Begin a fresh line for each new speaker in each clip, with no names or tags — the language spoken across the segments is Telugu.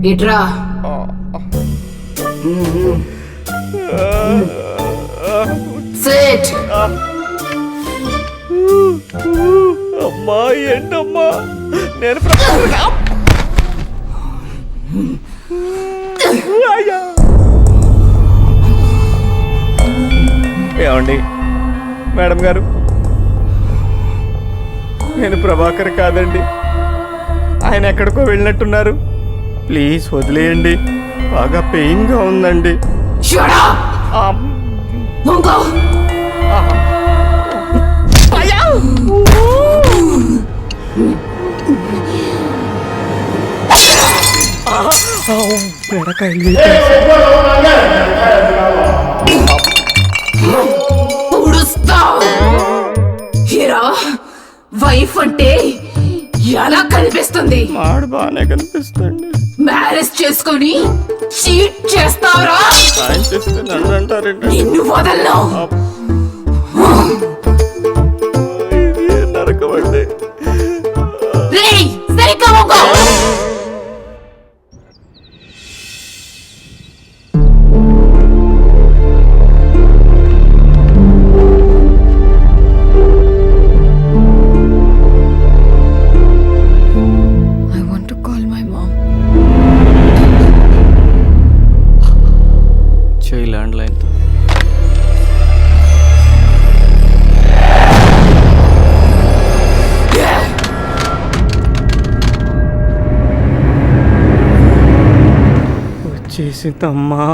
ఇట్రా. సిట్.
అమ్మా ఏంటమ్మా నేను ఏమండి మేడం గారు, నేను ప్రభాకర్ కాదండి. ఆయన ఎక్కడికో వెళ్ళినట్టున్నారు. ప్లీజ్ వదిలేయండి, బాగా పెయిన్గా ఉందండి.
Shut up! Mungo! Heera wife అంటే ఎలా కనిపిస్తుంది?
మాడు బాగానే కనిపిస్తుంది.
మ్యారేజ్ చేసుకొని చీట్ చేస్తావరా?
ఆయన చేస్తే నన్ను అంటారండి.
నిన్ను వదలను.
ఇది నరకమండి.
రేయ్ సరిగ్గా మొంగో.
ల్యాండ్లైన్ వచ్చేసిందమ్మా.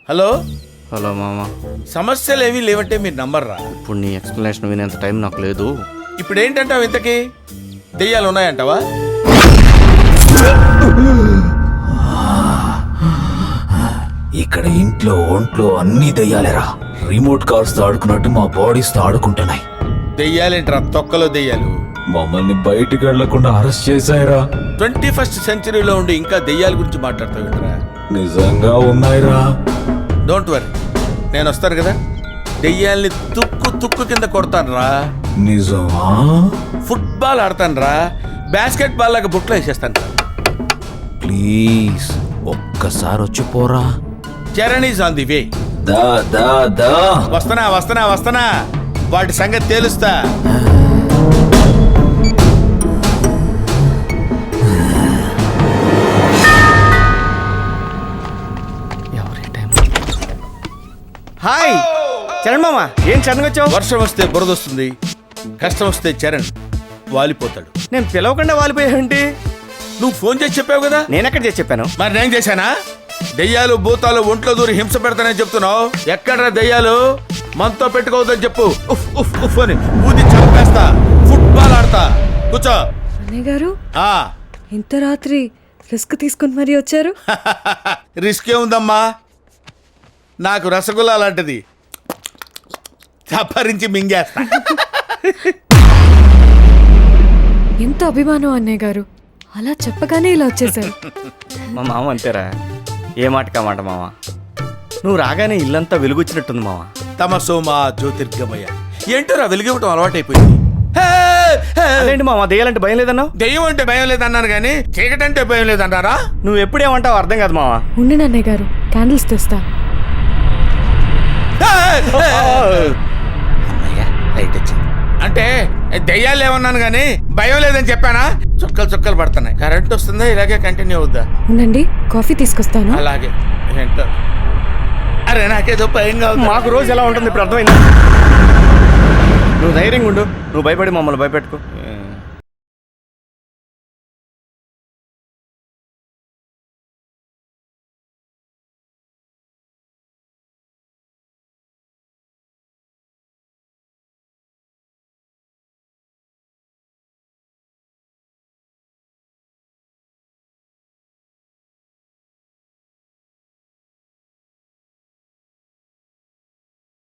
హలో
హలో మామ,
సమస్యలు ఏమీ లేవంటే మీరు నంబర్రా.
ఇప్పుడు నీ ఎక్స్ప్లెనేషన్ వినేంత టైం నాకు లేదు.
ఇప్పుడు ఏంటంటావు? ఇంతకీ దెయ్యాలు ఉన్నాయంటావా?
ఇక్కడ ఇంట్లో ఒంట్లో అన్ని దెయ్యాలేరా. రిమోట్ కార్స్ తో ఆడుకున్నట్టు మా బాడీస్ తో ఆడుకుంటున్నాయి.
దెయ్యాలేంట్రా, తొక్కలో దెయ్యాలు.
మమ్మల్ని బయటికి వెళ్లకుండా అరెస్ట్ చేశాయిరా.
21st సెంచరీలో ఉండి ఇంకా దెయ్యాల గురించి మాట్లాడతావుంటరా?
నిజంగా ఉన్నాయిరా.
డోంట్ వరీ, నేను వస్తాను కదా. దెయ్యాల్ని తుక్కు తుక్కు కింద కొడతాను రా.
నిజమా?
ఫుట్బాల్ ఆడతాను రా. బాస్కెట్ బాల్ లాగా బుట్లో వేసేస్తాను.
ప్లీజ్ ఒక్కసారి వచ్చిపోరా.
Charan is on the way.
దా దా దా.
వస్తనా వస్తనా వస్తనా, వాటి సంగతి తేలుస్తా.
హాయ్ చరణ్ మామ, ఏం చరణ్ వచ్చావు?
వర్షం వస్తే బురద వస్తుంది, కష్టం వస్తే చరణ్ వాలిపోతాడు.
నేను పిలవకుండా వాలిపోయావేంటి?
నువ్వు ఫోన్ చేసి చెప్పావు కదా.
నేనెక్కడ చేసి చెప్పాను?
మరి నేను చేశానా? దెయ్యాలు భూతాలు ఒంట్లో దూరి హింస పెడతానని చెప్తున్నావు. ఎక్కడ్రా దెయ్యాలు? మనతో పెట్టుకోవద్దని చెప్పు. ఉఫ్ ఉఫ్ ఉఫ్ అని ఊది చంపేస్తా. ఫుట్బాల్ ఆడతా. కూర్చో.
అన్నయ్య గారు,
ఆ
ఇంత రాత్రి రిస్క్ తీసుకుని మరీ వచ్చారు.
రిస్క్ ఏముందమ్మా, నాకు రసగుల్లా లాంటిది చప్పరించి మింగేస్తా.
ఎంత అభిమానం అన్నయ్య గారు, అలా చెప్పగానే ఇలా వచ్చేసారు.
మా మామ అంతేరా, ఏ మాట కామాట మామ. నువ్వు రాగానే ఇల్లంతా వెలుగొచ్చినట్టుంది మామ.
తమసోమా జ్యోతిర్గమయ. ఏంటోరా వెలుగివ్వటం అలవాటైపోయింది.
అదేంటి మామ, దెయ్యాలంటే భయం లేదన్నావు?
దెయ్యం అంటే భయం లేదన్నాను కానీ చీకటంటే భయం లేదన్నారా?
నువ్వు ఎప్పుడేమంటావు అర్థం కాదు మామ.
ఉండి అన్నయ్య గారు, క్యాండిల్స్ తెస్తా.
లైట్ వచ్చింది. అంటే దెయ్యాలు ఏమన్నాను కానీ భయం లేదని చెప్పానా? చుక్కలు చుక్కలు పడుతున్నాయి. కరెంట్ వస్తుందా? ఇలాగే కంటిన్యూ అవుద్దా?
ఉండండి, కాఫీ తీసుకొస్తాను.
అలాగే. ఏంటో అరే నాకేదో భయంగా ఉంది.
మాకు రోజు ఎలా ఉంటుంది ఇప్పుడు అర్థమైంది. నువ్వు ధైర్యంగా ఉండు, నువ్వు భయపడి మమ్మల్ని భయపెట్టుకో.